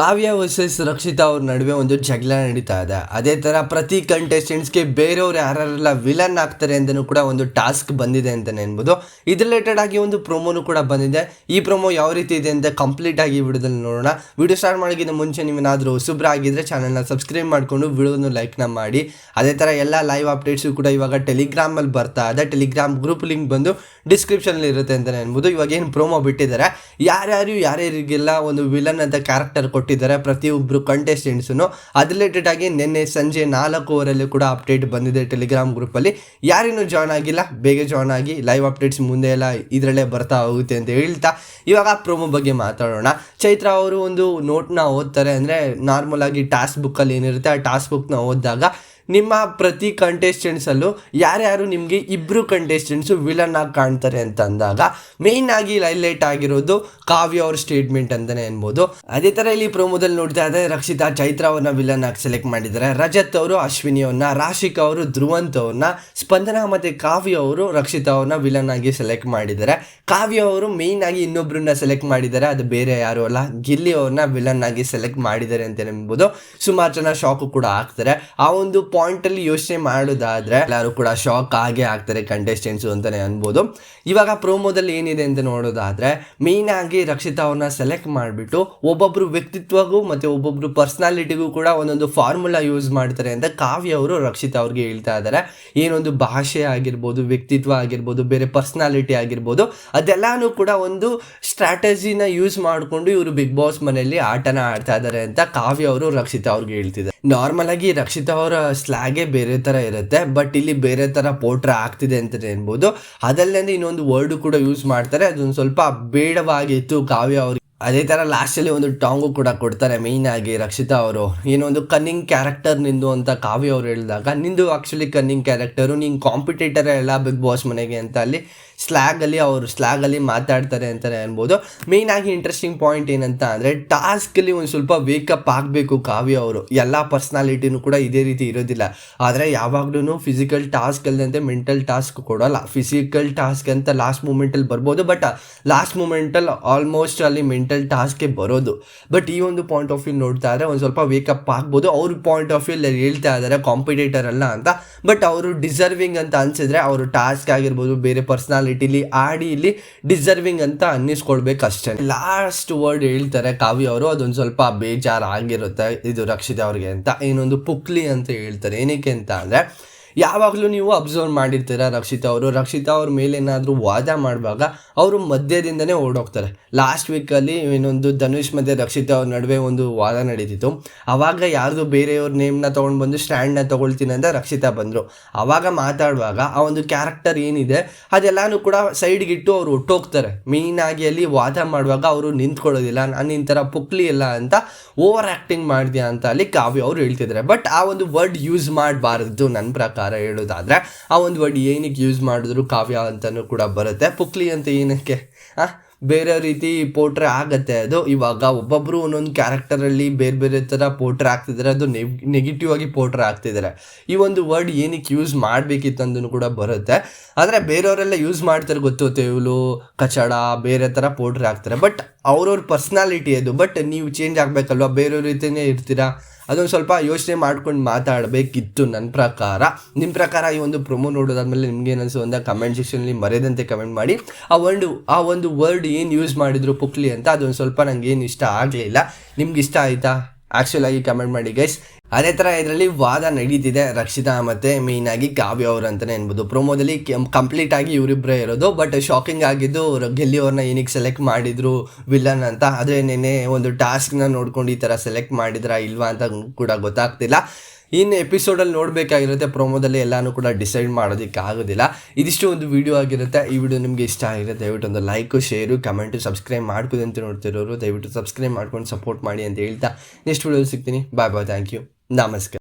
ಕಾವ್ಯ versus Rakshita ಅವ್ರ ನಡುವೆ ಒಂದು ಜಗಳ ನಡೀತಾ ಇದೆ. ಅದೇ ಥರ ಪ್ರತಿ ಕಂಟೆಸ್ಟೆಂಟ್ಸ್ಗೆ ಬೇರೆಯವ್ರು ಯಾರೆಲ್ಲ ವಿಲನ್ ಆಗ್ತಾರೆ ಅಂತಲೂ ಕೂಡ ಒಂದು ಟಾಸ್ಕ್ ಬಂದಿದೆ ಅಂತಲೇ ಅನ್ಬೋದು. ಇದು ರಿಲೇಟೆಡ್ ಆಗಿ ಒಂದು ಪ್ರೊಮೋನು ಕೂಡ ಬಂದಿದೆ. ಈ ಪ್ರೊಮೋ ಯಾವ ರೀತಿ ಇದೆ ಅಂತ ಕಂಪ್ಲೀಟ್ ಆಗಿ ವಿಡಿಯೋದಲ್ಲಿ ನೋಡೋಣ. ವಿಡಿಯೋ ಸ್ಟಾರ್ಟ್ ಮಾಡೋಕ್ಕಿಂತ ಮುಂಚೆ ನೀವೇನಾದರೂ ಹೊಸಬ್ರು ಆಗಿದ್ದರೆ ಚಾನಲ್ನ ಸಬ್ಸ್ಕ್ರೈಬ್ ಮಾಡಿಕೊಂಡು ವಿಡಿಯೋನ ಲೈಕ್ನ ಮಾಡಿ. ಅದೇ ಥರ ಎಲ್ಲ ಲೈವ್ ಅಪ್ಡೇಟ್ಸು ಕೂಡ ಇವಾಗ ಟೆಲಿಗ್ರಾಮಲ್ಲಿ ಬರ್ತಾ ಇದೆ. ಟೆಲಿಗ್ರಾಮ್ ಗ್ರೂಪ್ ಲಿಂಕ್ ಬಂದು ಡಿಸ್ಕ್ರಿಪ್ಷನಲ್ಲಿ ಇರುತ್ತೆ ಅಂತಲೇ ಅನ್ಬೋದು. ಇವಾಗ ಏನು ಪ್ರೊಮೋ ಬಿಟ್ಟಿದ್ದಾರೆ, ಯಾರ್ಯಾರಿಗೆಲ್ಲ ಒಂದು ವಿಲನ್ ಅಂತ ಕ್ಯಾರೆಕ್ಟರ್ ಕೊಟ್ಟಿದ್ದಾರೆ ಪ್ರತಿಯೊಬ್ಬರು ಕಂಟೆಸ್ಟೆಂಟ್ಸು. ಅದು ರಿಲೇಟೆಡ್ ಆಗಿ ನಿನ್ನೆ ಸಂಜೆ 4 ಕೂಡ ಅಪ್ಡೇಟ್ ಬಂದಿದೆ ಟೆಲಿಗ್ರಾಮ್ ಗ್ರೂಪಲ್ಲಿ. ಯಾರೇನು ಜಾಯ್ನ್ ಆಗಿಲ್ಲ ಬೇಗ ಜಾಯ್ನ್ ಆಗಿ, ಲೈವ್ ಅಪ್ಡೇಟ್ಸ್ ಮುಂದೆ ಎಲ್ಲ ಇದರಲ್ಲೇ ಬರ್ತಾ ಹೋಗುತ್ತೆ ಅಂತ ಹೇಳ್ತಾ ಇವಾಗ ಪ್ರೊಮೋ ಬಗ್ಗೆ ಮಾತಾಡೋಣ. ಚೈತ್ರ ಅವರು ಒಂದು ನೋಟ್ನ ಓದ್ತಾರೆ. ಅಂದರೆ ನಾರ್ಮಲ್ ಆಗಿ ಟಾಸ್ಕ್ ಬುಕ್ಕಲ್ಲಿ ಏನಿರುತ್ತೆ ಆ ಟಾಸ್ಕ್ ಬುಕ್ನ ಓದಿದಾಗ ನಿಮ್ಮ ಪ್ರತಿ ಕಂಟೆಸ್ಟೆಂಟ್ಸಲ್ಲೂ ಯಾರ್ಯಾರು ನಿಮಗೆ ಇಬ್ಬರು ಕಂಟೆಸ್ಟೆಂಟ್ಸು ವಿಲನ್ ಆಗಿ ಕಾಣ್ತಾರೆ ಅಂತ ಅಂದಾಗ ಮೇಯ್ನ್ ಆಗಿ ಹೈಲೈಟ್ ಆಗಿರೋದು ಕಾವ್ಯ ಅವ್ರ ಸ್ಟೇಟ್ಮೆಂಟ್ ಅಂತಲೇ ಅನ್ಬೋದು. ಅದೇ ಥರ ಇಲ್ಲಿ ಪ್ರೊಮೋದಲ್ಲಿ ನೋಡ್ತಾ ಇದ್ದಾರೆ, ರಕ್ಷಿತಾ ಚೈತ್ರ ಅವ್ರನ್ನ ವಿಲನ್ ಆಗಿ ಸೆಲೆಕ್ಟ್ ಮಾಡಿದ್ದಾರೆ, ರಜತ್ ಅವರು ಅಶ್ವಿನಿ ಅವ್ರನ್ನ, ರಾಶಿಕಾ ಅವರು ಧ್ರುವಂತ್ ಅವ್ರನ್ನ, ಸ್ಪಂದನ ಮತ್ತು ಕಾವ್ಯ ಅವರು ರಕ್ಷಿತಾ ಅವ್ರನ್ನ ವಿಲನ್ ಆಗಿ ಸೆಲೆಕ್ಟ್ ಮಾಡಿದ್ದಾರೆ. ಕಾವ್ಯ ಅವರು ಮೇಯ್ನ್ ಆಗಿ ಇನ್ನೊಬ್ಬರನ್ನ ಸೆಲೆಕ್ಟ್ ಮಾಡಿದ್ದಾರೆ, ಅದು ಬೇರೆ ಯಾರು ಅಲ್ಲ, ಗಿಲ್ಲಿ ಅವ್ರನ್ನ ವಿಲನ್ ಆಗಿ ಸೆಲೆಕ್ಟ್ ಮಾಡಿದ್ದಾರೆ ಅಂತ ಅನ್ಬೋದು. ಸುಮಾರು ಜನ ಶಾಕು ಕೂಡ ಆಗ್ತಾರೆ. ಆ ಒಂದು ಪಾಯಿಂಟಲ್ಲಿ ಯೋಚನೆ ಮಾಡೋದಾದರೆ ಎಲ್ಲರೂ ಕೂಡ ಶಾಕ್ ಆಗೇ ಆಗ್ತಾರೆ ಕಂಟೆಸ್ಟೆಂಟ್ಸು ಅಂತಲೇ ಅನ್ಬೋದು. ಇವಾಗ ಪ್ರೋಮೋದಲ್ಲಿ ಏನಿದೆ ಅಂತ ನೋಡೋದಾದರೆ ಮೇಯ್ನ್ ಆಗಿ ರಕ್ಷಿತಾ ಅವ್ರನ್ನ ಸೆಲೆಕ್ಟ್ ಮಾಡಿಬಿಟ್ಟು ಒಬ್ಬೊಬ್ಬರು ವ್ಯಕ್ತಿತ್ವಗೂ ಮತ್ತು ಒಬ್ಬೊಬ್ಬರು ಪರ್ಸ್ನಾಲಿಟಿಗೂ ಕೂಡ ಒಂದೊಂದು ಫಾರ್ಮುಲಾ ಯೂಸ್ ಮಾಡ್ತಾರೆ ಅಂತ ಕಾವ್ಯ ಅವರು ರಕ್ಷಿತಾ ಅವ್ರಿಗೆ ಹೇಳ್ತಾ ಇದ್ದಾರೆ. ಏನೊಂದು ಭಾಷೆ ಆಗಿರ್ಬೋದು, ವ್ಯಕ್ತಿತ್ವ ಆಗಿರ್ಬೋದು, ಬೇರೆ ಪರ್ಸ್ನಾಲಿಟಿ ಆಗಿರ್ಬೋದು, ಅದೆಲ್ಲನೂ ಕೂಡ ಒಂದು ಸ್ಟ್ರಾಟಜಿನ ಯೂಸ್ ಮಾಡಿಕೊಂಡು ಇವರು ಬಿಗ್ ಬಾಸ್ ಮನೆಯಲ್ಲಿ ಆಟನ ಆಡ್ತಾ ಇದ್ದಾರೆ ಅಂತ ಕಾವ್ಯ ಅವರು ರಕ್ಷಿತಾ ಅವ್ರಿಗೆ ಹೇಳ್ತಿದ್ದಾರೆ. ನಾರ್ಮಲ್ ಆಗಿ ರಕ್ಷಿತಾ ಅವರ ಸ್ಲ್ಯಾಗೇ ಬೇರೆ ಥರ ಇರುತ್ತೆ, ಬಟ್ ಇಲ್ಲಿ ಬೇರೆ ಥರ ಪೋಟ್ರ ಆಗ್ತಿದೆ ಅಂತಲೇ ಅನ್ಬೋದು. ಅದಲ್ಲದೆ ಇನ್ನೊಂದು ವರ್ಡು ಕೂಡ ಯೂಸ್ ಮಾಡ್ತಾರೆ, ಅದೊಂದು ಸ್ವಲ್ಪ ಬೇಡವಾಗಿತ್ತು ಕಾವ್ಯ ಅವ್ರಿಗೆ. ಅದೇ ಥರ ಲಾಸ್ಟಲ್ಲಿ ಒಂದು ಟಾಂಗು ಕೂಡ ಕೊಡ್ತಾರೆ ಮೇಯ್ನ್ ಆಗಿ ರಕ್ಷಿತಾ ಅವರು. ಏನೋ ಒಂದು ಕನ್ನಿಂಗ್ ಕ್ಯಾರೆಕ್ಟರ್ ನಿಂದು ಅಂತ ಕಾವ್ಯ ಅವರು ಹೇಳಿದಾಗ, ನಿಂದು ಆ್ಯಕ್ಚುಲಿ ಕನ್ನಿಂಗ್ ಕ್ಯಾರೆಕ್ಟರು, ನೀನು ಕಾಂಪಿಟೇಟರೇ ಎಲ್ಲ ಬಿಗ್ ಬಾಸ್ ಮನೆಗೆ ಅಂತ ಅಲ್ಲಿ ಸ್ಲ್ಯಾಗಲ್ಲಿ ಮಾತಾಡ್ತಾರೆ ಅಂತಲೇ ಅನ್ಬೋದು. ಮೇಯ್ನಾಗಿ ಇಂಟ್ರೆಸ್ಟಿಂಗ್ ಪಾಯಿಂಟ್ ಏನಂತ ಅಂದರೆ ಟಾಸ್ಕಲ್ಲಿ ಒಂದು ಸ್ವಲ್ಪ ವೇಕಪ್ ಆಗಬೇಕು ಕಾವ್ಯ ಅವರು. ಎಲ್ಲ ಪರ್ಸ್ನಾಲಿಟಿನೂ ಕೂಡ ಇದೇ ರೀತಿ ಇರೋದಿಲ್ಲ. ಆದರೆ ಯಾವಾಗಲೂ ಫಿಸಿಕಲ್ ಟಾಸ್ಕ್ ಅಲ್ಲದಂತೆ ಮೆಂಟಲ್ ಟಾಸ್ಕ್ ಕೊಡೋಲ್ಲ. ಫಿಸಿಕಲ್ ಟಾಸ್ಕ್ ಅಂತ ಲಾಸ್ಟ್ ಮೂಮೆಂಟಲ್ಲಿ ಬರ್ಬೋದು, ಬಟ್ ಲಾಸ್ಟ್ ಮೂಮೆಂಟಲ್ಲಿ ಆಲ್ಮೋಸ್ಟ್ ಅಲ್ಲಿ ಮೆಂಟಲ್ ಟಾಸ್ಕ್ಗೆ ಬರೋದು. ಬಟ್ ಈ ಒಂದು ಪಾಯಿಂಟ್ ಆಫ್ ವ್ಯೂ ನೋಡ್ತಾ ಇದ್ದಾರೆ ಒಂದು ಸ್ವಲ್ಪ ವೇಕಪ್ ಆಗ್ಬೋದು. ಅವ್ರ ಪಾಯಿಂಟ್ ಆಫ್ ವ್ಯೂ ಹೇಳ್ತಾ ಇದ್ದಾರೆ ಕಾಂಪಿಟೇಟರ್ ಅಲ್ಲ ಅಂತ, ಬಟ್ ಅವರು ಡಿಸರ್ವಿಂಗ್ ಅಂತ ಅನಿಸಿದ್ರೆ ಅವರು ಟಾಸ್ಕ್ ಆಗಿರ್ಬೋದು, ಬೇರೆ ಪರ್ಸ್ನಾಲಿಟಿಲಿ ಆಡಿ ಇಲ್ಲಿ ಡಿಸರ್ವಿಂಗ್ ಅಂತ ಅನ್ನಿಸ್ಕೊಳ್ಬೇಕು ಅಷ್ಟೇ. ಲಾಸ್ಟ್ ವರ್ಡ್ ಹೇಳ್ತಾರೆ ಕಾವ್ಯ ಅವರು, ಅದೊಂದು ಸ್ವಲ್ಪ ಬೇಜಾರಾಗಿರುತ್ತೆ ಇದು ರಕ್ಷಿತಾ ಅವ್ರಿಗೆ ಅಂತ. ಏನೊಂದು ಪುಕ್ಲಿ ಅಂತ ಹೇಳ್ತಾರೆ. ಏನಕ್ಕೆ ಅಂತ ಅಂದರೆ ಯಾವಾಗಲೂ ನೀವು ಅಬ್ಸರ್ವ್ ಮಾಡಿರ್ತೀರ ರಕ್ಷಿತಾ ಅವ್ರ ಮೇಲೆ ಏನಾದರೂ ವಾದ ಮಾಡುವಾಗ ಅವರು ಮಧ್ಯದಿಂದನೇ ಓಡೋಗ್ತಾರೆ. ಲಾಸ್ಟ್ ವೀಕಲ್ಲಿ ಇನ್ನೊಂದು ಧನುಷ್ ಮತ್ತು ರಕ್ಷಿತಾ ಅವ್ರ ನಡುವೆ ಒಂದು ವಾದ ನಡೀತಿತ್ತು. ಆವಾಗ ಯಾರ್ದು ಬೇರೆಯವ್ರ ನೇಮ್ನ ತೊಗೊಂಡು ಬಂದು ಸ್ಟ್ಯಾಂಡ್ನ ತೊಗೊಳ್ತೀನಿ ಅಂತ ರಕ್ಷಿತಾ ಬಂದರು. ಆವಾಗ ಮಾತಾಡುವಾಗ ಆ ಒಂದು ಕ್ಯಾರೆಕ್ಟರ್ ಏನಿದೆ ಅದೆಲ್ಲನೂ ಕೂಡ ಸೈಡ್ಗಿಟ್ಟು ಅವರು ಒಟ್ಟೋಗ್ತಾರೆ. ಮೇಯ್ನಾಗಿ ಅಲ್ಲಿ ವಾದ ಮಾಡುವಾಗ ಅವರು ನಿಂತ್ಕೊಳ್ಳೋದಿಲ್ಲ. ನಾನು ನಿನ್ನ ಥರ ಪುಕ್ಲಿ ಇಲ್ಲ ಅಂತ ಓವರ್ ಆ್ಯಕ್ಟಿಂಗ್ ಮಾಡಿದ್ಯಾ ಅಂತ ಅಲ್ಲಿ ಕಾವ್ಯ ಅವರು ಹೇಳ್ತಿದ್ದಾರೆ. ಬಟ್ ಆ ಒಂದು ವರ್ಡ್ ಯೂಸ್ ಮಾಡಬಾರ್ದು ನನ್ನ ಪ್ರಕಾರ ಹೇಳೋದಾದರೆ. ಆ ಒಂದು ವರ್ಡ್ ಏನಕ್ಕೆ ಯೂಸ್ ಮಾಡಿದ್ರು ಕಾವ್ಯ ಅಂತಲೂ ಕೂಡ ಬರುತ್ತೆ. ಪುಕ್ಲಿ ಅಂತ ಏನಕ್ಕೆ ಬೇರೆ ರೀತಿ ಪೋಟ್ರೆ ಆಗತ್ತೆ ಅದು. ಇವಾಗ ಒಬ್ಬೊಬ್ಬರು ಒಂದೊಂದು ಕ್ಯಾರೆಕ್ಟರಲ್ಲಿ ಬೇರೆ ಬೇರೆ ಥರ ಪೋಟ್ರೆ ಆಗ್ತಿದ್ದಾರೆ, ಅದು ನೆಗೆಟಿವ್ ಆಗಿ ಪೋಟ್ರೆ ಆಗ್ತಿದ್ದಾರೆ. ಈ ಒಂದು ವರ್ಡ್ ಏನಕ್ಕೆ ಯೂಸ್ ಮಾಡಬೇಕಿತ್ತು ಅಂದೂ ಕೂಡ ಬರುತ್ತೆ. ಆದರೆ ಬೇರೆಯವರೆಲ್ಲ ಯೂಸ್ ಮಾಡ್ತಾರೆ ಗೊತ್ತುತ್ತೆ, ಇವಳು ಕಚಡ ಬೇರೆ ಥರ ಪೋಟ್ರೆ ಆಗ್ತಾರೆ. ಬಟ್ ಅವ್ರವ್ರ ಪರ್ಸ್ನಾಲಿಟಿ ಅದು. ಬಟ್ ನೀವು ಚೇಂಜ್ ಆಗಬೇಕಲ್ವ, ಬೇರೆಯವ್ರ ರೀತಿಯೇ ಇರ್ತೀರಾ. ಅದೊಂದು ಸ್ವಲ್ಪ ಯೋಚನೆ ಮಾಡ್ಕೊಂಡು ಮಾತಾಡಬೇಕಿತ್ತು ನನ್ನ ಪ್ರಕಾರ. ನಿಮ್ಮ ಪ್ರಕಾರ ಈ ಒಂದು ಪ್ರೊಮೋ ನೋಡೋದಾದ್ಮೇಲೆ ನಿಮ್ಗೆ ಏನು ಅನಿಸೋ ಅಂತ ಕಮೆಂಟ್ ಸೆಕ್ಷನಲ್ಲಿ ಮರೆಯದಂತೆ ಕಮೆಂಟ್ ಮಾಡಿ. ಆ ಒಂದು ವರ್ಡ್ ಏನು ಯೂಸ್ ಮಾಡಿದ್ರು ಪುಕ್ಲಿ ಅಂತ ಅದೊಂದು ಸ್ವಲ್ಪ ನನಗೆ ಏನು ಇಷ್ಟ ಆಗಲಿಲ್ಲ. ನಿಮ್ಗೆ ಇಷ್ಟ ಆಯಿತಾ ಆ್ಯಕ್ಚುಲಾಗಿ ಕಮೆಂಟ್ ಮಾಡಿ ಗೈಸ್. ಅದೇ ಥರ ಇದರಲ್ಲಿ ವಾದ ನಡೀತಿದೆ ರಕ್ಷಿತಾ ಮತ್ತು ಮೇಯ್ನಾಗಿ ಕಾವ್ಯ ಅವರು ಅಂತಲೇ ಅನ್ಬೋದು. ಪ್ರೊಮೋದಲ್ಲಿ ಕಂಪ್ಲೀಟಾಗಿ ಇವರಿಬ್ಬರೇ ಇರೋದು. ಬಟ್ ಶಾಕಿಂಗ್ ಆಗಿದ್ದು ಗಿಲ್ಲಿ ಅವ್ರನ್ನ ಏನಕ್ಕೆ ಸೆಲೆಕ್ಟ್ ಮಾಡಿದ್ರು ವಿಲನ್ ಅಂತ. ಆದರೆ ನೆನ್ನೆ ಒಂದು ಟಾಸ್ಕ್ನ ನೋಡ್ಕೊಂಡು ಈ ಥರ ಸೆಲೆಕ್ಟ್ ಮಾಡಿದ್ರಾ ಇಲ್ವಾ ಅಂತ ಕೂಡ ಗೊತ್ತಾಗ್ತಿಲ್ಲ. ಇನ್ನು ಎಪಿಸೋಡಲ್ಲಿ ನೋಡಬೇಕಾಗಿರುತ್ತೆ. ಪ್ರೊಮೋದಲ್ಲಿ ಎಲ್ಲನೂ ಕೂಡ ಡಿಸೈಡ್ ಮಾಡೋದಕ್ಕೆ ಆಗೋದಿಲ್ಲ. ಇದಿಷ್ಟು ಒಂದು ವಿಡಿಯೋ ಆಗಿರುತ್ತೆ. ಈ ವಿಡಿಯೋ ನಿಮಗೆ ಇಷ್ಟ ಆಗಿರುತ್ತೆ ದಯವಿಟ್ಟು ಒಂದು ಲೈಕು, ಶೇರು, ಕಮೆಂಟು, ಸಬ್ಸ್ಕ್ರೈಬ್ ಮಾಡ್ಬೋದು ಅಂತ ನೋಡ್ತಿರೋರು ದಯವಿಟ್ಟು ಸಬ್ಸ್ಕ್ರೈಬ್ ಮಾಡ್ಕೊಂಡು ಸಪೋರ್ಟ್ ಮಾಡಿ ಅಂತ ಹೇಳ್ತಾ ನೆಕ್ಸ್ಟ್ ವಿಡಿಯೋದಲ್ಲಿ ಸಿಗ್ತೀನಿ. ಬಾಯ್ ಬಾಯ್, ಥ್ಯಾಂಕ್ ಯು, ನಮಸ್ಕಾರ.